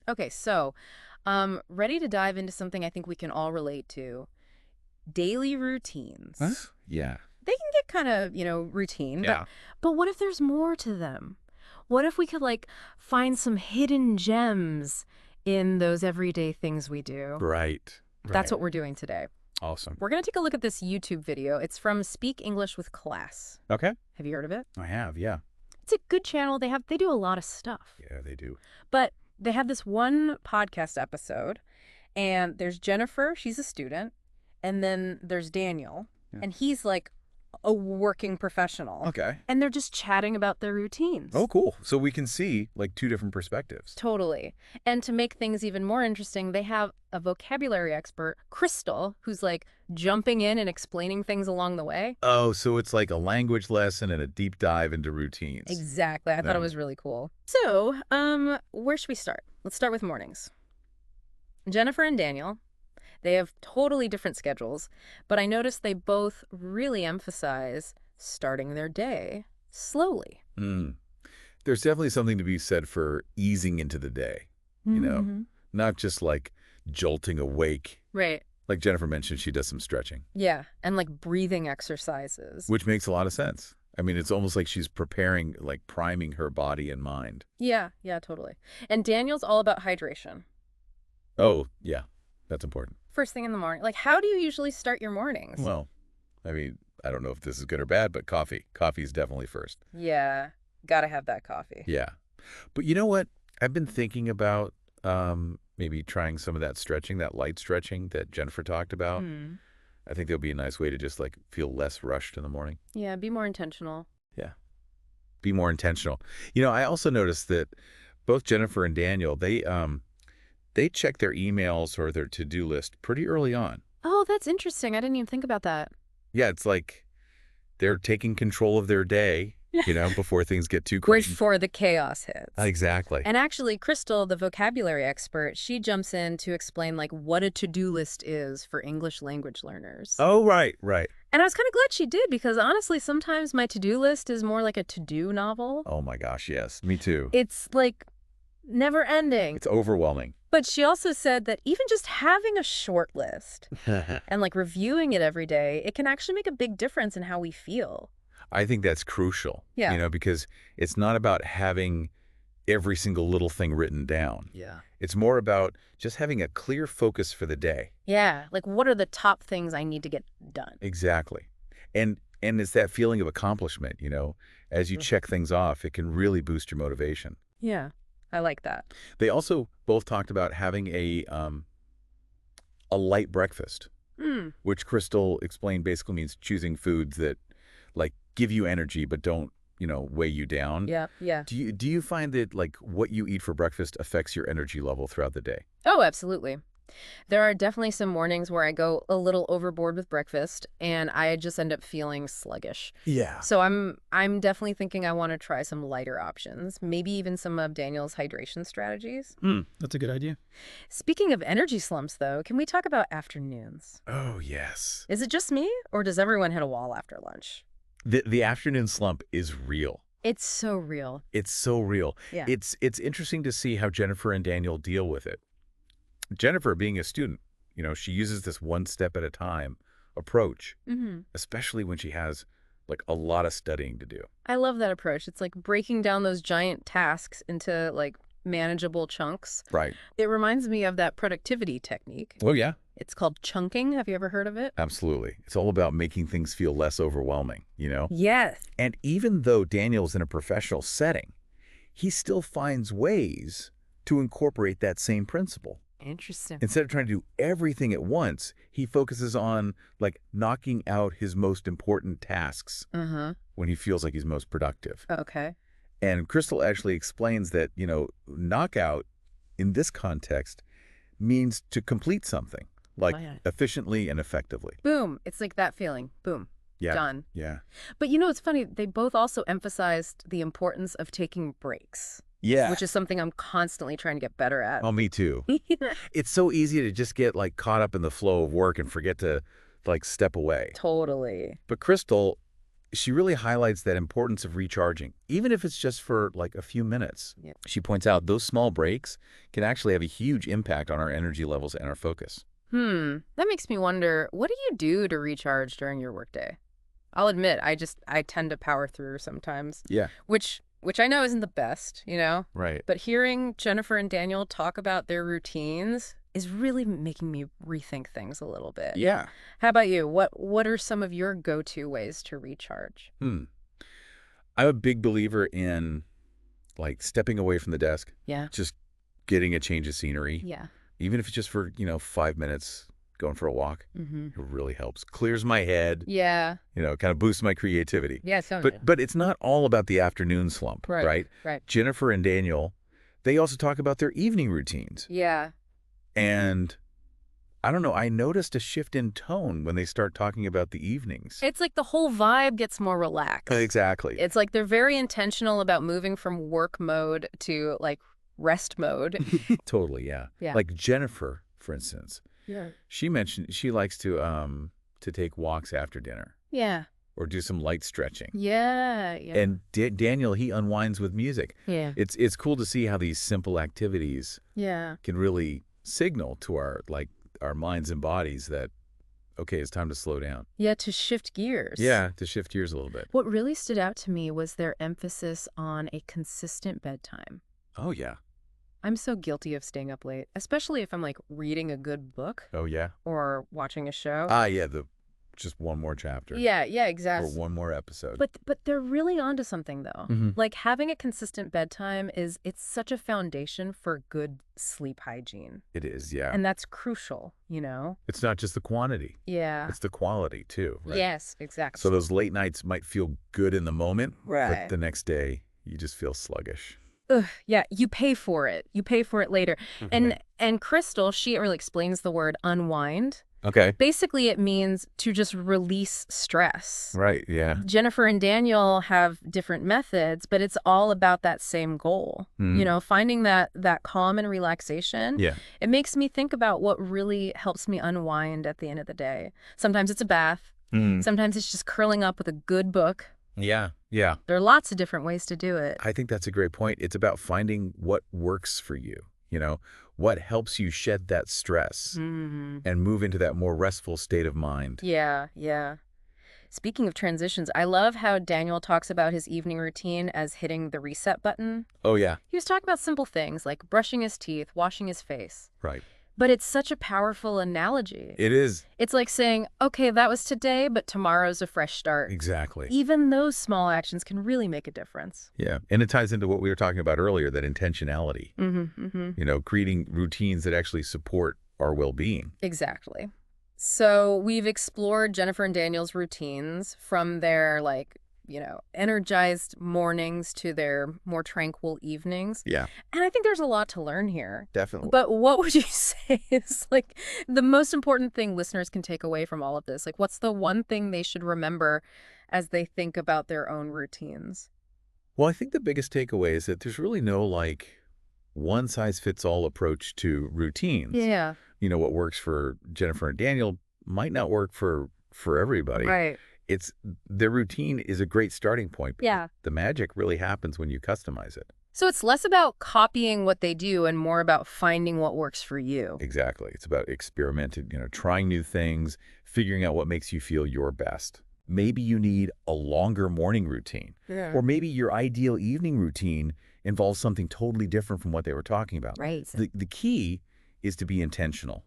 Okay, so ready to dive into something I think we can all relate to. Daily Huh? routines. Yeah. They can get kind of, routine, but Yeah. but what if there's more to them? What if we could like find some hidden gems in those everyday things we do? Right. That's Right. what we're doing today. Awesome. We're going to take a look at this YouTube video. It's from Speak English with Class. Okay. Have you heard of it? I have. Yeah. It's a good channel. They do a lot of stuff. Yeah, they do. But they have this one podcast episode, and there's Jennifer, she's a student, and then there's Daniel, Yeah. and he's like a working professional. Okay. And they're just chatting about their routines. Oh, cool. So we can see like two different perspectives. Totally. And to make things even more interesting, they have a vocabulary expert, Crystal, who's like jumping in and explaining things along the way. Oh, so it's like a language lesson and a deep dive into routines. Exactly. I thought it Nice. was really cool. So, where should we start? Let's start with mornings. Jennifer and Daniel, they have totally different schedules, but I noticed they both really emphasize starting their day slowly. Mm. There's definitely something to be said for easing into the day, you know, not just like jolting awake. Right. Like Jennifer mentioned, she does some stretching, Yeah. And like breathing exercises. which makes a lot of sense. I mean, it's almost like she's preparing, like priming her body and mind. Yeah. Yeah, totally. And Daniel's all about hydration. Oh, yeah, that's important. First thing in the morning. Like, how do you usually start your mornings? Well, I mean, I don't know if this is good or bad, but coffee. Coffee is definitely first. Yeah. Gotta have that coffee. Yeah. But you know what? I've been thinking about maybe trying some of that stretching, that light stretching that Jennifer talked about. Mm. I think there'll be a nice way to just like feel less rushed in the morning. Yeah, be more intentional. Yeah. Be more intentional. You know, I also noticed that both Jennifer and Daniel, they check their emails or their to-do list pretty early on. Oh, that's interesting. I didn't even think about that. Yeah, it's like they're taking control of their day, before things get too crazy. Before the chaos hits. Exactly. And actually, Crystal, the vocabulary expert, she jumps in to explain like what a to-do list is for English language learners. Oh, right, right. And I was kind of glad she did because honestly, sometimes my to-do list is more like a to-do novel. Oh my gosh, yes. Me too. It's like never ending. It's overwhelming. But she also said that even just having a short list and like reviewing it every day, it can actually make a big difference in how we feel. I think that's crucial. Yeah. Because it's not about having every single little thing written down. Yeah. It's more about just having a clear focus for the day. Yeah. Like, what are the top things I need to get done? Exactly. And it's that feeling of accomplishment, as you check things off, it can really boost your motivation. Yeah. I like that. They also both talked about having a light breakfast, Mm. which Crystal explained basically means choosing foods that like give you energy but don't, weigh you down. Yeah. Yeah. Do you find that like what you eat for breakfast affects your energy level throughout the day? Oh, absolutely. There are definitely some mornings where I go a little overboard with breakfast and I just end up feeling sluggish. Yeah. So I'm definitely thinking I want to try some lighter options, maybe even some of Daniel's hydration strategies. That's a good idea. Speaking of energy slumps though, can we talk about afternoons? Oh, yes. Is it just me or does everyone hit a wall after lunch? The afternoon slump is real. It's so real. It's so real. Yeah. It's interesting to see how Jennifer and Daniel deal with it. Jennifer, being a student, she uses this one step at a time approach, Mm-hmm. especially when she has like a lot of studying to do. I love that approach. It's like breaking down those giant tasks into like manageable chunks. Right. It reminds me of that productivity technique. Oh, yeah. It's called chunking. Have you ever heard of it? Absolutely. It's all about making things feel less overwhelming, Yes. And even though Daniel's in a professional setting, he still finds ways to incorporate that same principle. Interesting. Instead of trying to do everything at once, he focuses on like knocking out his most important tasks Uh-huh. when he feels like he's most productive. Okay. And Crystal actually explains that, knockout in this context means to complete something, like Oh, yeah. efficiently and effectively. Boom. It's like that feeling. Boom. Yeah. Done. Yeah. But it's funny. They both also emphasized the importance of taking breaks, Yeah. which is something I'm constantly trying to get better at. Oh, me too. It's so easy to just get like caught up in the flow of work and forget to like step away. Totally. But Crystal she really highlights that importance of recharging, even if it's just for like a few minutes. Yeah. She points out those small breaks can actually have a huge impact on our energy levels and our focus. That makes me wonder, what do you do to recharge during your workday? I'll admit, I tend to power through sometimes, Yeah. which I know isn't the best, you know? Right. But hearing Jennifer and Daniel talk about their routines is really making me rethink things a little bit. Yeah. How about you? What are some of your go-to ways to recharge? I'm a big believer in like stepping away from the desk, Yeah. just getting a change of scenery, Yeah. even if it's just for, 5 minutes, going for a walk. Mm-hmm. It really helps. Clears my head, Yeah. kind of boosts my creativity. Yeah, so But it's not all about the afternoon slump, right? Right. Jennifer and Daniel, they also talk about their evening routines. Yeah. And I don't know, I noticed a shift in tone when they start talking about the evenings. It's like the whole vibe gets more relaxed. Exactly. It's like they're very intentional about moving from work mode to like rest mode. Totally, yeah. Yeah. Like Jennifer, for instance, Yeah. she mentioned she likes to take walks after dinner Yeah. or do some light stretching. Yeah. Yeah. And Daniel, he unwinds with music. Yeah. It's cool to see how these simple activities Yeah. can really signal to our minds and bodies that, okay, it's time to slow down. Yeah, to shift gears. Yeah, to shift gears a little bit. What really stood out to me was their emphasis on a consistent bedtime. Oh, yeah. I'm so guilty of staying up late, especially if I'm like reading a good book Oh, yeah. or watching a show. Yeah, just one more chapter. Yeah, Or exactly. one more episode. But they're really onto something though. Mhm. Like having a consistent bedtime it's such a foundation for good sleep hygiene. It is, yeah. And that's crucial, you know? It's not just the quantity. Yeah. It's the quality, too. Right? Yes, exactly. So those late nights might feel good in the moment, Right. but the next day, you just feel sluggish. Ugh, yeah, you pay for it. You pay for it later. And Crystal, she really explains the word unwind. Okay. Basically, it means to just release stress. Right, yeah. Jennifer and Daniel have different methods, but it's all about that same goal. Mhm. You know, finding that calm and relaxation. Yeah. It makes me think about what really helps me unwind at the end of the day. Sometimes it's a bath. Sometimes it's just curling up with a good book. Yeah, yeah. There are lots of different ways to do it. I think that's a great point. It's about finding what works for you, what helps you shed that stress Mm-hmm. and move into that more restful state of mind. Yeah, yeah. Speaking of transitions, I love how Daniel talks about his evening routine as hitting the reset button. Oh, yeah. He was talking about simple things like brushing his teeth, washing his face. Right. But it's such a powerful analogy. It is. It's like saying, okay, that was today, but tomorrow's a fresh start. Exactly. Even those small actions can really make a difference. Yeah. And it ties into what we were talking about earlier, that intentionality, Mm-hmm, mm-hmm. Creating routines that actually support our well-being. Exactly. So we've explored Jennifer and Daniel's routines from their energized mornings to their more tranquil evenings. Yeah, And I think there's a lot to learn here. definitely. But what would you say is like the most important thing listeners can take away from all of this? Like what's the one thing they should remember as they think about their own routines? Well, I think the biggest takeaway is that there's really no one-size-fits-all approach to routines. Yeah. What works for Jennifer and Daniel might not work for everybody. Right. Their routine is a great starting point. Yeah. The magic really happens when you customize it. So it's less about copying what they do and more about finding what works for you. Exactly. It's about experimenting, trying new things, figuring out what makes you feel your best. Maybe you need a longer morning routine, Yeah. or maybe your ideal evening routine involves something totally different from what they were talking about. Right. The key is to be intentional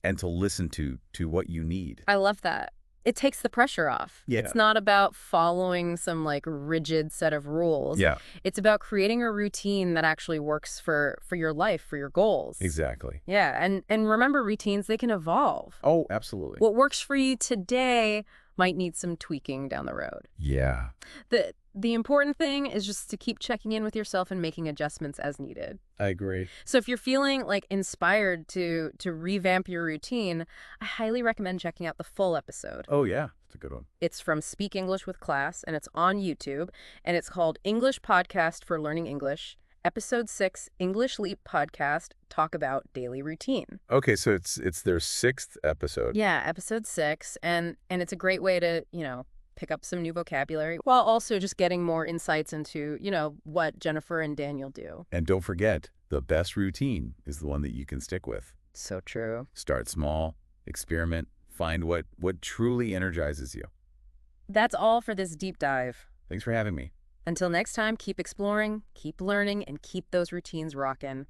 and to listen to what you need. I love that. It takes the pressure off. Yeah. It's not about following some rigid set of rules. Yeah, It's about creating a routine that actually works for your life, for your goals. exactly. Yeah, and remember routines, they can evolve. Oh, absolutely. What works for you today might need some tweaking down the road. Yeah. The important thing is just to keep checking in with yourself and making adjustments as needed. I agree. So if you're feeling inspired to revamp your routine, I highly recommend checking out the full episode. Oh, yeah. It's a good one. It's from Speak English with Class, and it's on YouTube, and it's called English Podcast for Learning English, Episode 6, English Leap Podcast, Talk About Daily Routine. Okay, so it's their 6th episode. Yeah, Episode 6, and it's a great way to, pick up some new vocabulary, while also just getting more insights into, what Jennifer and Daniel do. And don't forget, the best routine is the one that you can stick with. So true. Start small, experiment, find what truly energizes you. That's all for this deep dive. Thanks for having me. Until next time, keep exploring, keep learning, and keep those routines rocking.